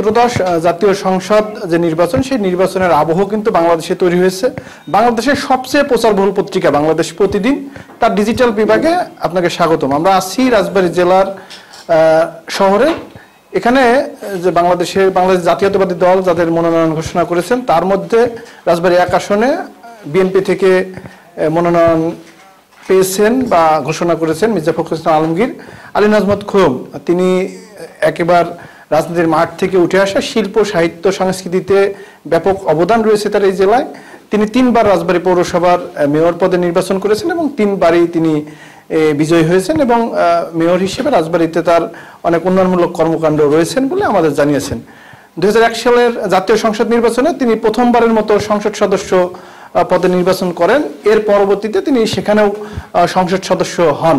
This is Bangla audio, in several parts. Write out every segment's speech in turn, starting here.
ত্রয়োদশ জাতীয় সংসদ যে নির্বাচন, সেই নির্বাচনের আবহ কিন্তু বাংলাদেশে তৈরি হয়েছে। বাংলাদেশের সবচেয়ে প্রচারবহুল পত্রিকা বাংলাদেশ প্রতিদিন, তার ডিজিটাল বিভাগে আপনাকে স্বাগতম। আমরা আছি রাজবাড়ী জেলার শহরে। এখানে যে বাংলাদেশ জাতীয়তাবাদী দল যাদের মনোনয়ন ঘোষণা করেছেন, তার মধ্যে রাজবাড়ী 1 আসনে বিএনপি থেকে মনোনয়ন পেয়েছেন বা ঘোষণা করেছেন মির্জা ফখরুল ইসলাম আলমগীর। আলী নাজমত খোম, তিনি একেবারে রাজনীতির মাঠ থেকে উঠে আসা, শিল্প সাহিত্য সংস্কৃতিতে ব্যাপক অবদান রয়েছে তার এই জেলায়। তিনি 3 বার রাজবাড়ী পৌরসভার মেয়র পদে নির্বাচন করেছেন এবং 3 বারই তিনি বিজয়ী হয়েছেন এবং মেয়র হিসেবে রাজবাড়ীতে তার অনেক উন্নয়নমূলক কর্মকাণ্ড রয়েছেন বলে আমাদের জানিয়েছেন। 2001 সালের জাতীয় সংসদ নির্বাচনে তিনি প্রথমবারের মতো সংসদ সদস্য পদে নির্বাচন করেন। এর পরবর্তীতে তিনি সেখানেও সংসদ সদস্য হন।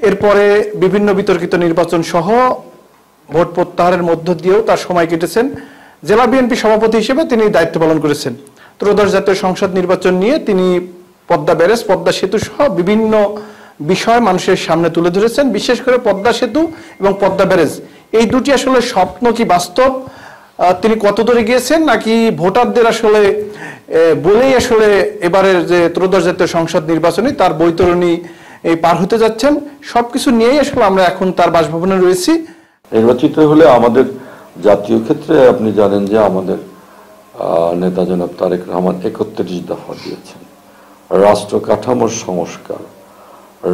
এরপরে বিভিন্ন বিতর্কিত নির্বাচন সহ ভোট প্রত্যাহারের মধ্য দিয়েও তার সময় কেটেছেন। জেলা বিএনপি সভাপতি হিসেবে তিনি দায়িত্ব পালন করেছেন। ত্রয়োদশ জাতীয় সংসদ নির্বাচন নিয়ে তিনি পদ্মা ব্যারেজ, পদ্মা সেতু সহ বিভিন্ন বিষয় মানুষের সামনে তুলে ধরেছেন। বিশেষ করে পদ্মা সেতু এবং পদ্মা ব্যারেজ, এই দুটি আসলে স্বপ্ন কি বাস্তব, তিনি কত দূরে গিয়েছেন, নাকি ভোটারদের আসলে বলেই আসলে এবারের যে ত্রয়োদশ জাতীয় সংসদ নির্বাচনী তার বৈতরণী পার হতে যাচ্ছেন, সবকিছু নিয়েই আসলে আমরা এখন তার বাসভবনে রয়েছি। নির্বাচিত হলে আমাদের জাতীয় ক্ষেত্রে আপনি জানেন যে আমাদের নেতা জনাব তারেক রহমান 31 দফা দিয়েছেন। রাষ্ট্র কাঠামোর সংস্কার,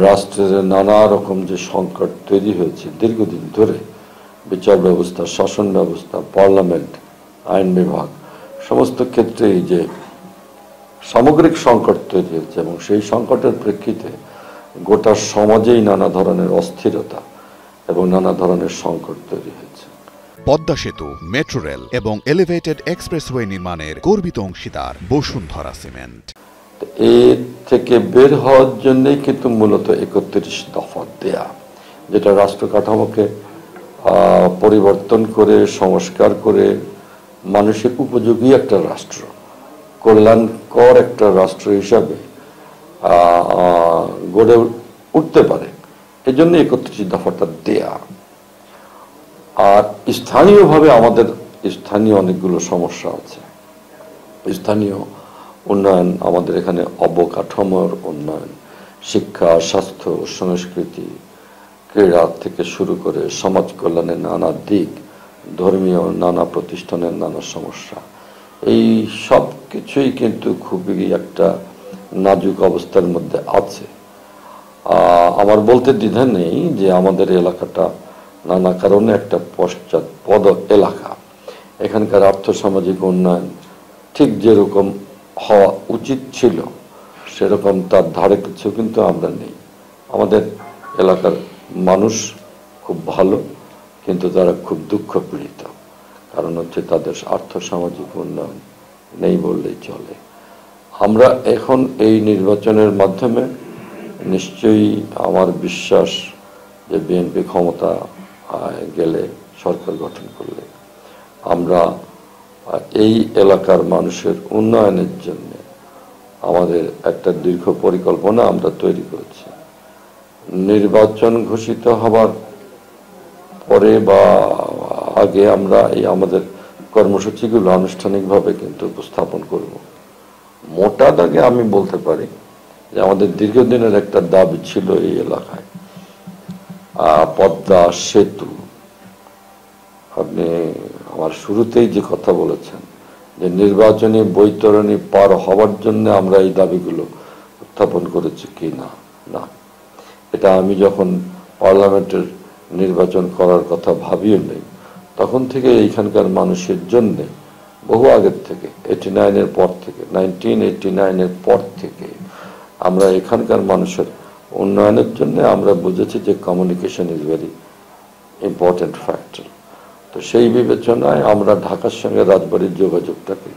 রাষ্ট্রের নানা রকম যে সংকট তৈরি হয়েছে দীর্ঘদিন ধরে, বিচার ব্যবস্থা, শাসন ব্যবস্থা, পার্লামেন্ট, আইন বিভাগ, সমস্ত ক্ষেত্রেই যে সামগ্রিক সংকট তৈরি হয়েছে এবং সেই সংকটের প্রেক্ষিতে গোটা সমাজেই নানা ধরনের অস্থিরতা এবং নানা ধরনের সংকট তৈরি হয়েছে। পদ্মা সেতু, মেট্রো রেল এবং এলিভেটেড এক্সপ্রেসওয়ে নির্মাণের গর্বিত অংশীদার বসুন্ধরা সিমেন্ট। এর থেকে বের হওয়ার জন্যই কিন্তু মূলত 31 দফা দেয়া, যেটা রাষ্ট্র কাঠামোকে পরিবর্তন করে, সংস্কার করে মানুষের উপযোগী একটা রাষ্ট্র, কল্যাণকর একটা রাষ্ট্র হিসাবে গড়ে উঠতে পারে, এই জন্য 31 দফাটা দেয়া। আর স্থানীয়ভাবে আমাদের স্থানীয় অনেকগুলো সমস্যা আছে। স্থানীয় উন্নয়ন, আমাদের এখানে অবকাঠামোর উন্নয়ন, শিক্ষা, স্বাস্থ্য, সংস্কৃতি, ক্রীড়া থেকে শুরু করে সমাজ কল্যাণের নানা দিক, ধর্মীয় নানা প্রতিষ্ঠানের নানা সমস্যা, এই সব কিছুই কিন্তু খুবই একটা নাজুক অবস্থার মধ্যে আছে। আমার বলতে দ্বিধা নেই যে আমাদের এলাকাটা নানা কারণে একটা পশ্চাৎপদ এলাকা। এখানকার আর্থসামাজিক উন্নয়ন ঠিক যেরকম হওয়া উচিত ছিল সেরকম তার ধারে কিছু কিন্তু আমরা নেই। আমাদের এলাকার মানুষ খুব ভালো, কিন্তু তারা খুব দুঃখ পীড়িত, কারণ হচ্ছে তাদের আর্থসামাজিক উন্নয়ন নেই বললেই চলে। আমরা এখন এই নির্বাচনের মাধ্যমে নিশ্চয়ই, আমার বিশ্বাস যে বিএনপি ক্ষমতা গেলে, সরকার গঠন করলে, আমরা এই এলাকার মানুষের উন্নয়নের জন্য আমাদের একটা দীর্ঘ পরিকল্পনা আমরা তৈরি করেছি। নির্বাচন ঘোষিত হবার পরে বা আগে আমরা এই আমাদের কর্মসূচিগুলো আনুষ্ঠানিকভাবে কিন্তু উপস্থাপন করব। মোটা দাগে আমি বলতে পারি যে আমাদের দীর্ঘদিনের একটা দাবি ছিল এই এলাকায় পদ্মা সেতু। আপনি আমার শুরুতেই যে কথা বলেছেন যে নির্বাচনী বৈতরণী পার হওয়ার জন্য আমরা এই দাবিগুলো উত্থাপন করেছি কি না, না, এটা আমি যখন পার্লামেন্টের নির্বাচন করার কথা ভাবিও নেই, তখন থেকে এইখানকার মানুষের জন্য বহু আগের থেকে 1989 এর পর থেকে আমরা এখানকার মানুষের উন্নয়নের জন্য আমরা বুঝেছি যে communication is very important factor. তো সেই বিবেচনায় আমরা ঢাকার সঙ্গে রাজবাড়ির যোগাযোগটাকে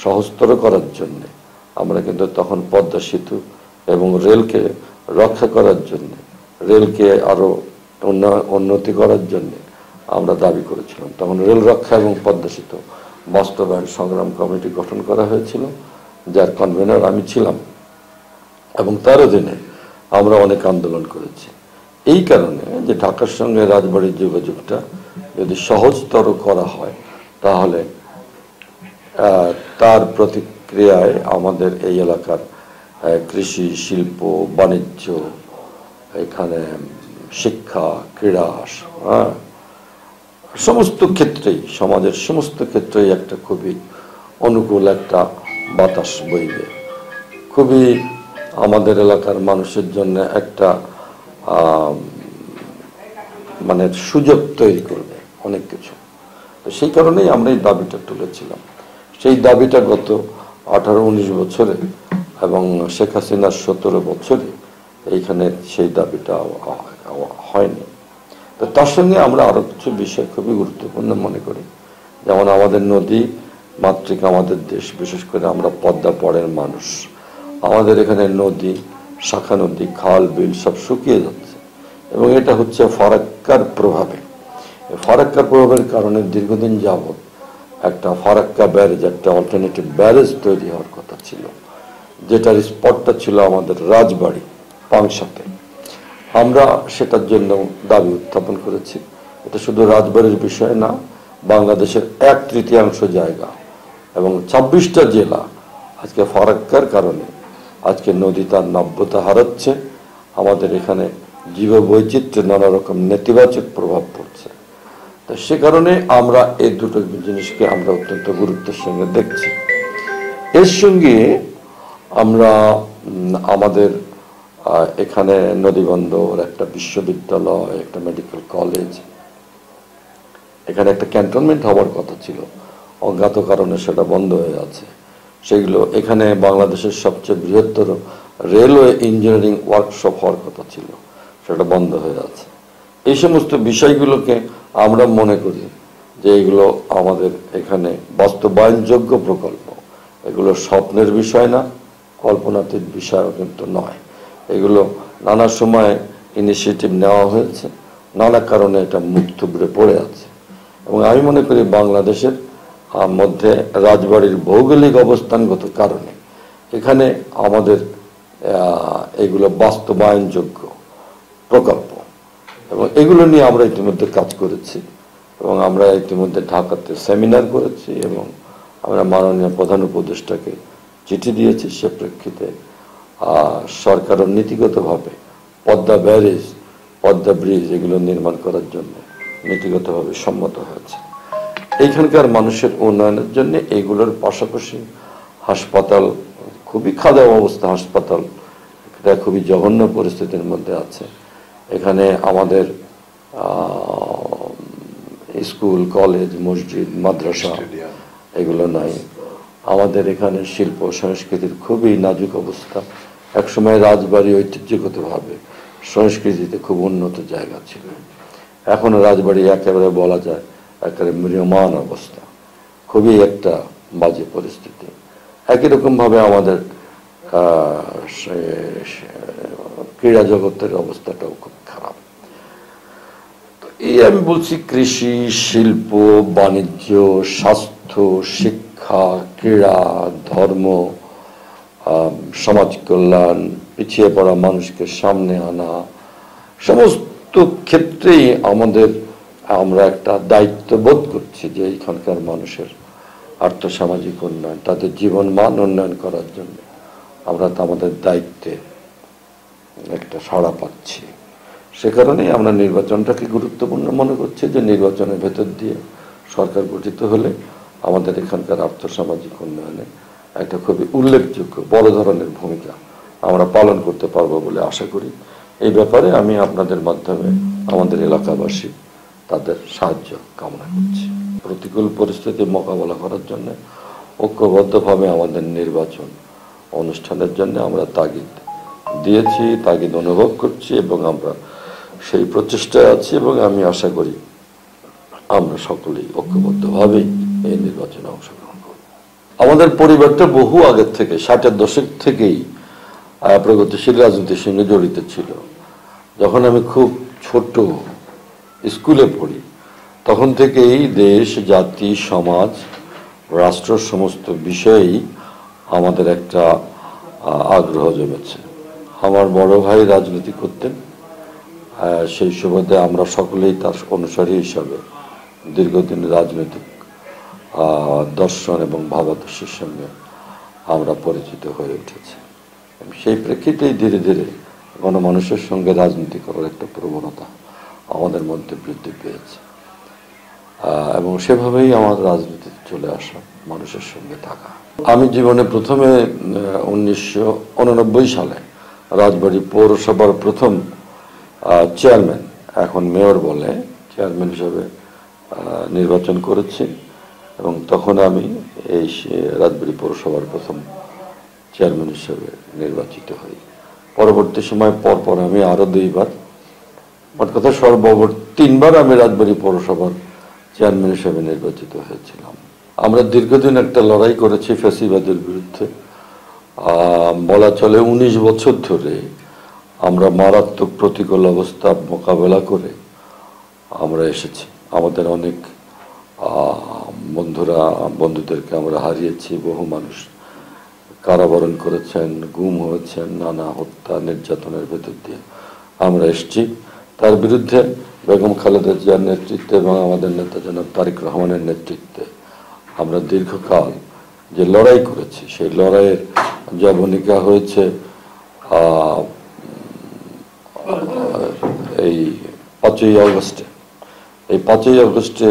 সহজতর করার জন্য আমরা কিন্তু তখন পদ্মা সেতু এবং রেলকে রক্ষা করার জন্য, রেলকে আরো উন্নতি করার জন্য আমরা দাবি করেছিলাম। তখন রেল রক্ষা এবং পদ্মা সেতু বাস্তবায়ন সংগ্রাম কমিটি গঠন করা হয়েছিল, যার কনভেনর আমি ছিলাম, এবং তার অধীনে আমরা অনেক আন্দোলন করেছি। এই কারণে যে ঢাকার সঙ্গে রাজবাড়ির যোগাযোগটা যদি সহজতর করা হয় তাহলে তার প্রতিক্রিয়ায় আমাদের এই এলাকার কৃষি, শিল্প, বাণিজ্য, এখানে শিক্ষা, ক্রীড়া, সমস্ত ক্ষেত্রেই, সমাজের সমস্ত ক্ষেত্রেই একটা খুবই অনুকূল একটা বাতাস বইবে। খুবই আমাদের এলাকার মানুষের জন্য একটা মানে সুযোগ তৈরি করবে অনেক কিছু। তো সেই কারণেই আমরা এই দাবিটা তুলেছিলাম। সেই দাবিটা গত 18-19 বছরে এবং শেখ হাসিনার 17 বছরে এইখানে সেই দাবিটা হয়নি। তো তার সঙ্গে আমরা আরো কিছু বিষয় খুবই গুরুত্বপূর্ণ মনে করি, যেমন আমাদের নদী মাতৃকা আমাদের দেশ, বিশেষ করে আমরা পদ্মা পড়ের মানুষ। আমাদের এখানে নদী, শাখা নদী, খাল, বিল সব শুকিয়ে যাচ্ছে এবং এটা হচ্ছে ফারাক্কার প্রভাবে। ফারাক্কার প্রভাবের কারণে দীর্ঘদিন যাবৎ একটা ফারাক্কা ব্যারেজ, একটা অল্টারনেটিভ ব্যারেজ তৈরি হওয়ার কথা ছিল, যেটার স্পটটা ছিল আমাদের রাজবাড়ী পাংশাতে। আমরা সেটার জন্য দাবি উত্থাপন করেছি। এটা শুধু রাজবাড়ির বিষয় না, বাংলাদেশের 1/3 জায়গা এবং 26টা জেলা আজকে ফারাক্কার কারণে আজকে নদী তার নাব্যতা হারাচ্ছে। আমাদের এখানে জীববৈচিত্র্যে নানা রকম নেতিবাচক প্রভাব পড়ছে। তো সে কারণে আমরা এই দুটো জিনিসকে আমরা অত্যন্ত গুরুত্বের সঙ্গে দেখছি। এর সঙ্গে আমরা আমাদের এখানে নদীবন্দর, একটা বিশ্ববিদ্যালয়, একটা মেডিকেল কলেজ, এখানে একটা ক্যান্টনমেন্ট হওয়ার কথা ছিল, অজ্ঞাত কারণে সেটা বন্ধ হয়ে আছে। সেগুলো এখানে বাংলাদেশের সবচেয়ে বৃহত্তর রেলওয়ে ইঞ্জিনিয়ারিং ওয়ার্কশপ হওয়ার কথা ছিল, সেটা বন্ধ হয়ে আছে। এই সমস্ত বিষয়গুলোকে আমরা মনে করি যে এগুলো আমাদের এখানে বাস্তবায়নযোগ্য প্রকল্প। এগুলো স্বপ্নের বিষয় না, কল্পনাতীত বিষয়ও কিন্তু নয়। এগুলো নানা সময় ইনিশিয়েটিভ নেওয়া হয়েছে, নানা কারণে এটা মুখ থুবড়ে পড়ে আছে। এবং আমি মনে করি বাংলাদেশের মধ্যে রাজবাড়ির ভৌগোলিক অবস্থানগত কারণে এখানে আমাদের এগুলো বাস্তবায়নযোগ্য প্রকল্প এবং এগুলো নিয়ে আমরা ইতিমধ্যে কাজ করেছি এবং আমরা ইতিমধ্যে ঢাকাতে সেমিনার করেছি এবং আমরা মাননীয় প্রধান উপদেষ্টাকে চিঠি দিয়েছি। সে প্রেক্ষিতে সরকারও নীতিগতভাবে পদ্মা ব্যারেজ, পদ্মা ব্রিজ এগুলো নির্মাণ করার জন্য নীতিগতভাবে সম্মত হয়েছে। এইখানকার মানুষের উন্নয়নের জন্য এইগুলোর পাশাপাশি হাসপাতাল, খুবই খারাপ অবস্থা হাসপাতাল, এটা খুবই জঘন্য পরিস্থিতির মধ্যে আছে। এখানে আমাদের স্কুল, কলেজ, মসজিদ, মাদ্রাসা এগুলো নাই। আমাদের এখানে শিল্প সংস্কৃতির খুবই নাজুক অবস্থা। একসময় রাজবাড়ি ঐতিহ্যগতভাবে সংস্কৃতিতে খুব উন্নত জায়গা ছিল, এখন রাজবাড়ি একেবারে বলা যায় একেবারে ম্রিয়মাণ অবস্থা, খুবই একটা বাজে পরিস্থিতি। একই রকমভাবে আমাদের ক্রীড়া জগতের অবস্থাটাও খুব খারাপ। তো এই আমি বলছি কৃষি, শিল্প, বাণিজ্য, স্বাস্থ্য, শিক্ষা, ক্রীড়া, ধর্ম, সমাজ কল্যাণ, পিছিয়ে পড়া মানুষকে সামনে আনা, সমস্ত ক্ষেত্রেই আমরা একটা দায়িত্ব বোধ করছি যে এখানকার মানুষের আর্থসামাজিক উন্নয়ন, তাদের জীবন মান উন্নয়ন করার জন্য আমরা তো আমাদের দায়িত্বে একটা সাড়া পাচ্ছি। সে কারণেই আমরা নির্বাচনটাকে গুরুত্বপূর্ণ মনে করছি যে নির্বাচনের ভেতর দিয়ে সরকার গঠিত হলে আমাদের এখানকার আর্থসামাজিক উন্নয়নে একটা খুবই উল্লেখযোগ্য বড় ধরনের ভূমিকা আমরা পালন করতে পারবো বলে আশা করি। এই ব্যাপারে আমি আপনাদের মাধ্যমে আমাদের এলাকাবাসী তাদের সাহায্য কামনা করছি। প্রতিকূল পরিস্থিতি মোকাবেলা করার জন্য ঐক্যবদ্ধভাবে আমাদের নির্বাচন অনুষ্ঠানের জন্য আমরা তাগিদ দিয়েছি, তাগিদ অনুভব করছি এবং আমরা সেই প্রচেষ্টায় আছি এবং আমি আশা করি আমরা সকলেই ঐক্যবদ্ধভাবেই এই নির্বাচনে অংশগ্রহণ করব। আমাদের পরিবারটা বহু আগের থেকে 60-এর দশক থেকেই প্রগতিশীল রাজনীতির সঙ্গে জড়িত ছিল। যখন আমি খুব ছোট স্কুলে পড়ি তখন থেকেই দেশ, জাতি, সমাজ, রাষ্ট্র সমস্ত বিষয়েই আমাদের একটা আগ্রহ জমেছে। আমার বড় ভাই রাজনীতি করতেন, সেই সুবাদে আমরা সকলেই তার অনুসারী হিসাবে দীর্ঘদিন রাজনৈতিক দর্শন এবং ভাবাদর্শের সঙ্গে আমরা পরিচিত হয়ে উঠেছি। সেই প্রেক্ষিতেই ধীরে ধীরে গণমানুষের সঙ্গে রাজনীতি করার একটা প্রবণতা আমাদের মধ্যে বৃদ্ধি পেয়েছে, এবং সেভাবেই আমার রাজনীতিতে চলে আসা, মানুষের সঙ্গে থাকা। আমি জীবনে প্রথমে 1989 সালে রাজবাড়ী পৌরসভার প্রথম চেয়ারম্যান, এখন মেয়র বলে, চেয়ারম্যান হিসেবে নির্বাচন করেছি, এবং তখন আমি এই রাজবাড়ী পৌরসভার প্রথম চেয়ারম্যান হিসেবে নির্বাচিত হই। পরবর্তী সময় পরপর আমি আরো 2 বার, মোট কথা সর্বমোট 3 বার আমি রাজবাড়ী পৌরসভার চেয়ারম্যান হিসেবে নির্বাচিত হয়েছিলাম। আমরা দীর্ঘদিন একটা লড়াই করেছি ফ্যাসিবাদের বিরুদ্ধে। বলা চলে 19 বছর ধরে আমরা মারাত্মক প্রতিকূল অবস্থা মোকাবেলা করে আমরা এসেছি। আমাদের অনেক বন্ধুদেরকে আমরা হারিয়েছি, বহু মানুষ কারাবরণ করেছেন, গুম হয়েছেন, নানা হত্যা নির্যাতনের ভেতর দিয়ে আমরা এসেছি। তার বিরুদ্ধে বেগম খালেদা জিয়ার নেতৃত্বে এবং আমাদের নেতা জনাব তারেক রহমানের নেতৃত্বে আমরা দীর্ঘকাল যে লড়াই করেছি, সেই লড়াইয়ের জবনিকা হয়েছে এই 5ই আগস্টে। এই 5ই আগস্টে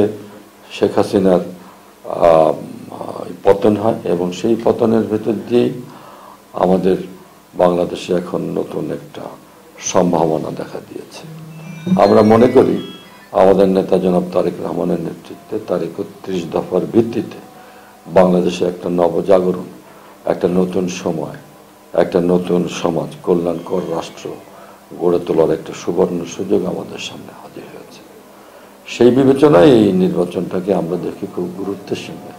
শেখ হাসিনার পতন হয়, এবং সেই পতনের ভেতর দিয়েই আমাদের বাংলাদেশে এখন নতুন একটা সম্ভাবনা দেখা দিয়েছে। আমরা মনে করি আমাদের নেতা জনাব তারেক রহমানের নেতৃত্বে তার 31 দফার ভিত্তিতে বাংলাদেশে একটা নবজাগরণ, একটা নতুন সময়, একটা নতুন সমাজ, কল্যাণকর রাষ্ট্র গড়ে তোলার একটা সুবর্ণ সুযোগ আমাদের সামনে হাজির হয়েছে। সেই বিবেচনায় এই নির্বাচনটাকে আমরা দেখি খুব গুরুত্বের সঙ্গে।